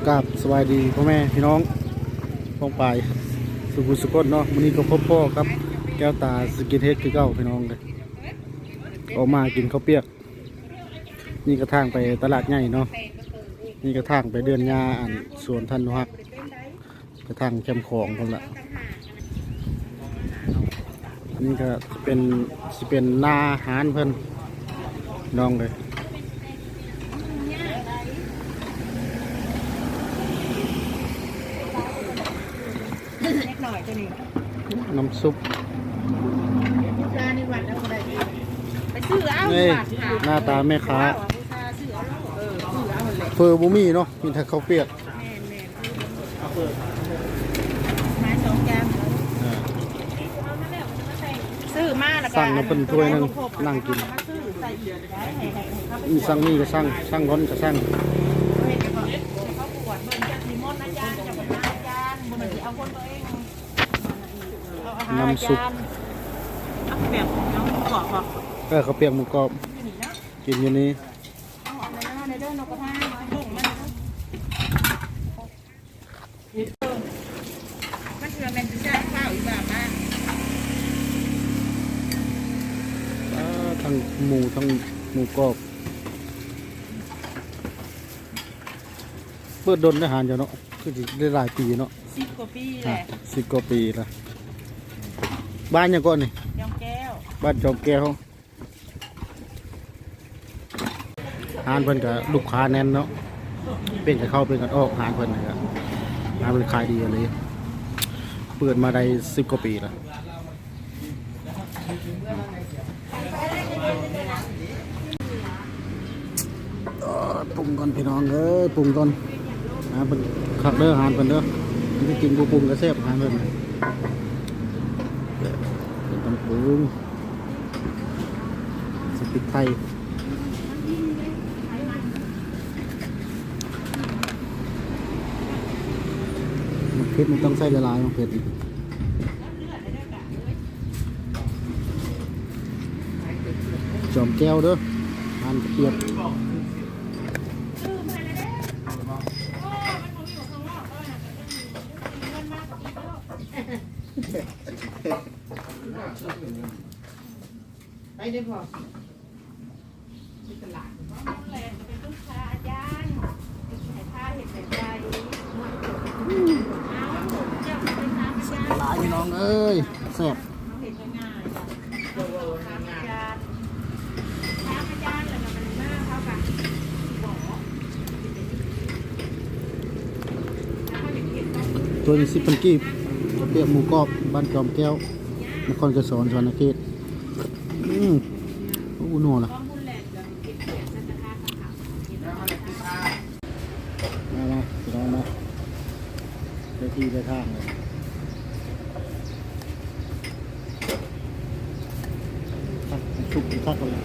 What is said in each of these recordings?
กราบสวัสดีพ่อแม่พี่น้องพ้องไปสุขุสุขเนาะวันนี้ก็พบพ่อครับแก้วตาสกินเฮดคือเก้าพี่น้องเลยออกมากินข้าวเปียกนี่กระทางไปตลาดใหญ่เนาะนี่กระทางไปเดินยาอันสวนท่านฮักกระทางแคมของคนละนี่ก็เป็นหน้าอาหารเพิ่นน้องเลยน้ำซุปนี่หน้าตาแม่ค้าเฟอร์บูมี่เนาะมีแต่ข้าวเปียกซื้อมาแล้วก็สั่งมาเป็นถ้วยนึงนั่งกินมีสั่งนี่ก็สั่งร้อนก็สั่งน้ำซุปข้าวเปียกหมูกรอบกินอยู่นี้ทั้งหมูกรอบเปิดดนอาหารอยู่เนาะคือได้หลายปีเนาะ10 กว่าปีแหละ10 กว่าปีละบ้านยังก่อนนี่จอมแก้วบ้านจอมแก้วหานเพิ่นกับลูกค้าแน่นเนาะเป็นกับเข้าเป็นกันออกหานเพิ่นนะครับหานเพิ่นขายดีเลยเปิดมาได้10 กว่าปีละปรุงก่อนพี่น้องปรุงก่อนเป็นขักเด้อหานเพิ่นเด้อมันกินกูปรุงกระแซ่บหานเพิ่นต้องปรุงสติกไทยมันเผ็ดมันต้องใส่ละลายมันเผ็ดจอมแก้วเด้อหานเปียกไปได้พอตลาดเป็นลูกค้าอาจารย์ให้ค่าเห็ดใส่ใจหลายพี่น้องเอ้ยแซ่บเห็ดง่ายๆอาจารย์แล้วก็มันมากเขากันตัวนี้10 พันกีบเปียกหมูกรอบบ้านจอมแก้วนครกระสอนสวรรณเขตโอ้โหนัวล่ะมาพี่น้องมาได้ที่ได้ทางเลยสุกทักกันเลย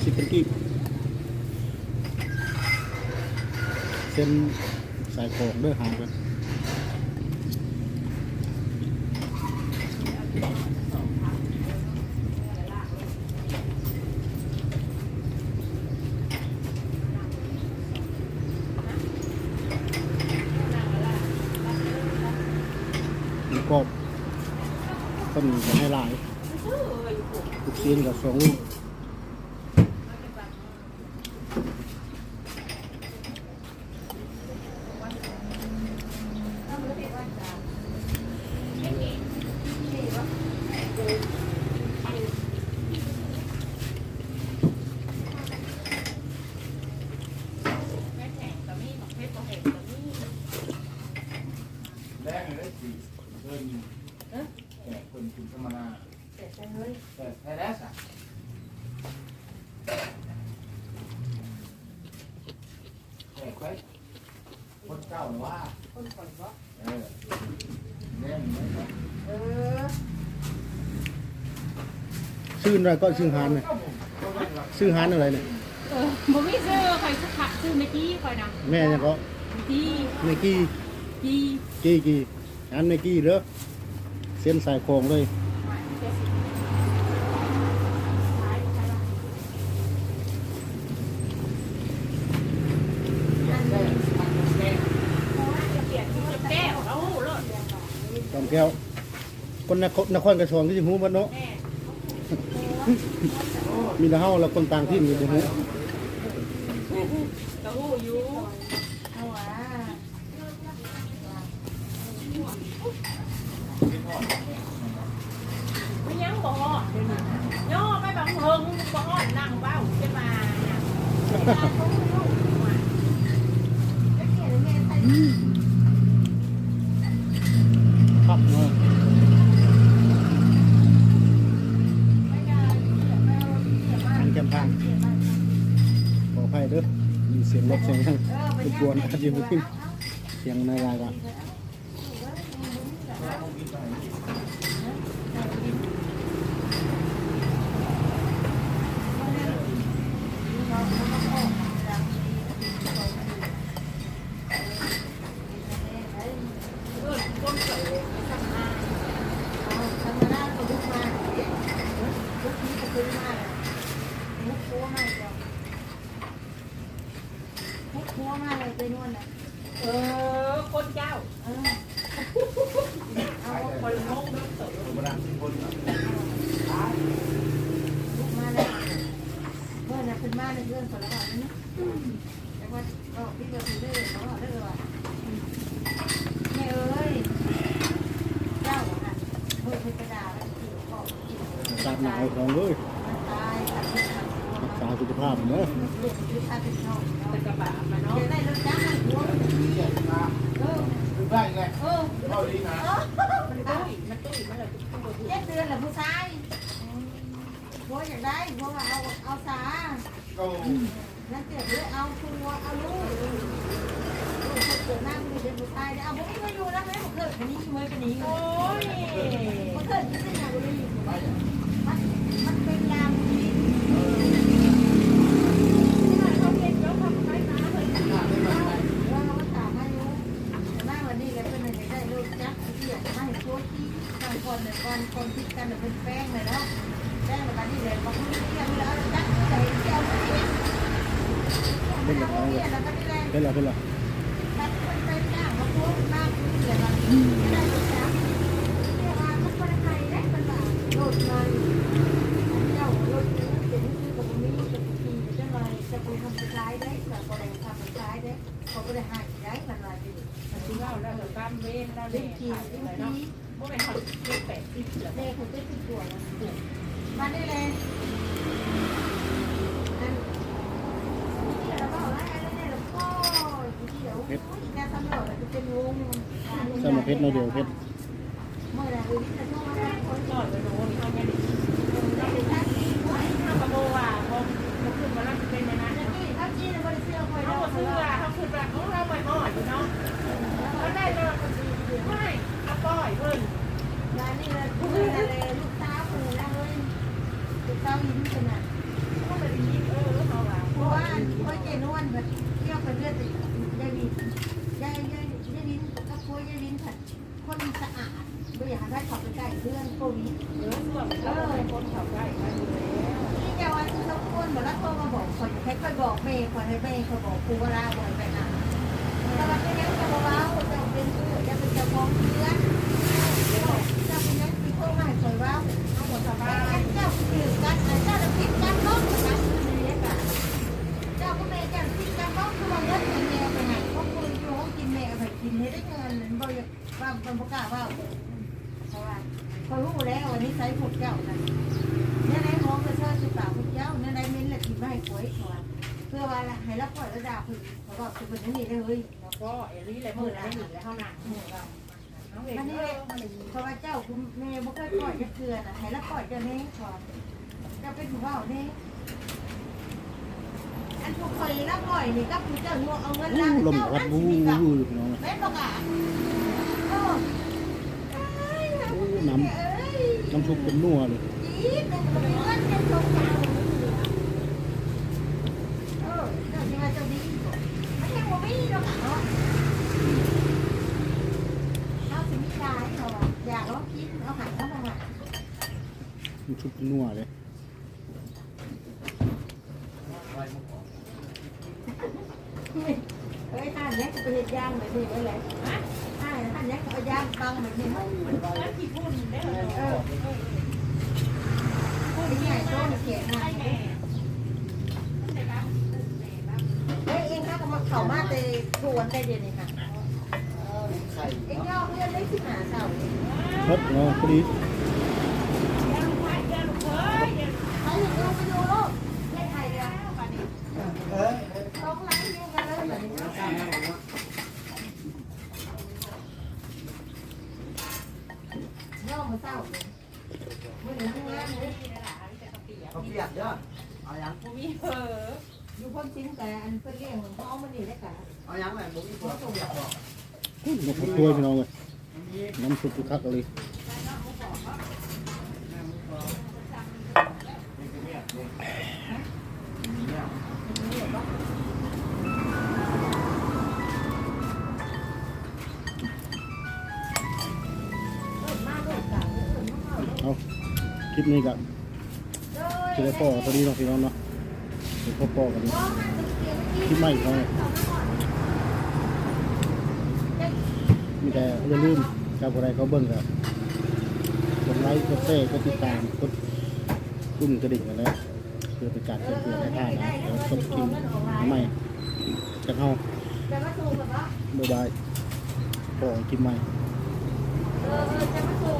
10 พันกีบเส้นสายของเด้อหางกันกรอบต้นจะให้ลายทุกชิ้นกับ2 ลูกคนเก่าหรือว่าคนก่อนวะเล่นชื่ออะไรก็ชื่อฮานเลยชื่อฮานอะไรเนี่ยบ่มีซื้อใครสักผักซื้อเมื่อกี้คอยนะแม่ยังก็เมื่อกี้กี้อันเมื่อกี้เด้อเส้นสายโครงเลย แก้วคนนครกระชอนที่สิฮู้บ่เนาะ แม่ มีแต่เฮาแล้วคนต่างที่มีบ่ฮู้ กระหู้อยู่ เอาวะ ไม่ยังบ่ฮอดเดี๋ยวนี้ย่อไปบังเฮิงบ่ฮอดนั่งเบ้าจะมาน่ะ จะเกลียดแม่ใส่ ครับเนาะ ไม่ได้ไม่เอาเสียมาก ทางแคมทางขออภัยเด้อมีเสียงรถเสียงหยังรบกวนอาจจะมีเสียงในรายการเออคนเจ้าเอาคนงงเด้อเต๋อ เมื่อน่ะเป็นมาในเรื่องคนละก่อนนะแต่ว่าก็พี่เดียวพี่เด้อเขาบอกเด้อว่าแม่เอ้ยเจ้าอ่ะเมื่อเป็นกระดาษแล้วที่เขา อากาศหนาวของเลย ตายตัดสินใจ รักษาสุขภาพเนาะ ลูกคือพาเป็นน้อง เป็นกระบะมาเนาะ เดี๋ยวได้รถจ้างให้หัวมันดีได้ไง เอาดีนะ มันตุ้ยมันเลยต้องดู เจ็ดเดือนแหละผู้ชายหัวอยากได้หัวว่าเอาสานั่นเจ็บเลยเอาตัวเอาลูกเกิดหน้ามีเด็กผู้ชายเอาผมไม่อยู่นะแม่ผมเกิดคนนี้ช่วยคนนี้ โอ้ย ผมเกิดที่ไหนบุรีมันเป็นยามดี เขาเรียนยกทำไมมาเลย เราก็ตามให้รู้แต่หน้าวันนี้เลยเป็นอะไรได้ลูกจักที่อยากให้ช่วยที่บางคนเนี่ยคนคิดกันเป็นแป้งเลยเนาะแป้งแบบนี้เลยบางคนที่ยังแล้วจักใส่เจียวนี่ไม่เอาเนี่ยแล้วก็นี่แหละ เป็นไรเป็นไร ตัดมันไปจ้างมาพวกมากเดี๋ยวเราไม่ได้ลูกจักเรียกว่ามันเป็นใครได้เป็นแบบโดดมันเจ้าโดดนี้เป็นที่กับมีกับทีจะมาจะไปทำร้ายได้แบบอะไรทำร้ายได้เขาก็ได้หายได้มันอะไรอยู่ จริงเราแล้วเดี๋ยวกล้ามเว้นเรา เล่ เล่ น น กี กี น ฬา เล่น เลย กี เนาะพวกเป็นเขาเล่น80เหลือ เล่นคนเต้นที่ตัวนะมาได้เลยนั่นที่เราบอกว่าอะไรเนี่ยเราก็ที่เดี๋ยวแกทำหล่อจะเป็นวง ใส่หมวกเพชรในเดียวเพชร เมื่อไหร่ที่จะต้องมาได้คน หน่อยไปโดนเขาไม่ได้ เราเป็นท่านที่ไว้ ถ้ากระโบว่าพอเขาขึ้นมาแล้วเป็นในนั้น ที่ท่านที่ในบริษัทคอย เขา เรา เสื้อเขาขึ้นมาเขาเราไปห่ออยู่เนาะเขาได้เลยไม่เขาปล่อยเพิ่น งานนี่เลยผู้อะไรลูกสาวผู้อะไรเลยลูกสาวยิ้มขนาด เขาไปยิ้มเขาว่า เพราะว่าพ่อเจนวนแบบเที่ยวไปเรื่อยยายวินยายวินกับพ่อยายวินผัดคนสะอาดไม่อยากให้ขับไปใกล้เพื่อนโควิด ส่วนเขาเป็นคนเขาได้มาอยู่แล้ว นี่จะวันที่เขาคนบอกแล้วโทรมาบอกคนให้ค่อยบอกเมย์คนให้เมย์เขาบอกครูเวลาบ่อยไปอ่ะแต่วันนี้ยังจะบอกว่าจะเป็นผู้จะเป็นเจ้าของเพื่อนจะเป็นยังที่โทรมาให้คอยว่าเอาหมดสบายเจ้าคือกันเจ้าจะพิดกันน้องกันนี่แหละเจ้าก็เมย์เจ้าพิดกันน้องคือว่าเงินเป็นแมวไปไหนเพราะคุณอยู่ห้องกินแมวไปกินให้ได้เงินบ่อยว่าคนประกาศว่าเพราะว่าเขารู้แล้ววันนี้ใช้พวกเจ้านะเนี่ยในห้องก็เชิญสุดสาวพวกเจ้าเนี่ยในมิ้นแหละกินไม่ให้ป่วยเขาเพื่อว่าให้รับปล่อยระดับคือเขาบอกจะเป็นนี่ได้เลย แล้วก็เอลี่เลยมือได้หนีแล้วเท่านั้นเราน้องเอก มันนี่เลยเพราะว่าเจ้าคุณแม่บ่เคยปล่อยจะเกลือนะให้รับปล่อยจะเน้ก่อนจะเป็นผู้ว่าเน้อันผู้เคยรับปล่อยนี่ก็คือเจ้าหัวเอาเงินล้าน ลม เจ้า พั อั ด น วู สิ บ กับ อยู่พี่น้อง แม่บอกอ่ะน้ำซุปเป็นนัวเลย จีบเป็นคนเงินเป็นคนเจ้าเจ้าที่ว่าเจ้าดีไม่ใช่ว่าไม่หรอกเนาะเอาสิมีได้เหรออยากลองคิดเอาหายเข้ามา น้ำซุปเป็นนัวเลย เอ้ยท่านเนี้ยจะไปเห็ดย่างแบบนี้ไว้เลยท่านเนี้ยเอาย่างบังแบบนี้มั้ง แล้วที่พุ่นได้เลย ไม่ใหญ่โตเขียนนะเฮ้ยเองค่ะก็มาเข่ามาแต่ทวนได้เดียวนี่ค่ะเองย่อเพื่อนได้ที่หาเสา รถเนาะพอดี ใครอยู่ไปดูลูกได้ไทยเดียวต้องล้างยูกันเลยแบบนี้ย่อมาเศร้าไม่เห็นที่งานเลย เขาเปียกเยอะเอายัง มีเผลอ อยู่พ้นชิ้นแต่อันเป็นเรื่องของพ่อมันนี่ได้กะ เอายังไงผมมีเปียกบอก นกขับตัวพี่น้องเลยน้ำสุดคักเลย เอาคลิปนี้กันจะได้พ่อตัวนี้เนาะพี่น้องเนาะเดี๋ยวพ่อกันคลิปใหม่เขาเนี่ยมีแต่อย่าลืมชาวอะไรเขาเบิ่งกับกดไลค์กดแชร์กดติดตามกดกุ้งกระดิ่งกันแล้วเพื่อเป็นการเตือนให้ท่านนะแล้วกดกินใหม่จากเฮา จะมาสูงแบบว่า บ๊ายบายพ่อคลิปใหม่ จะมาสูง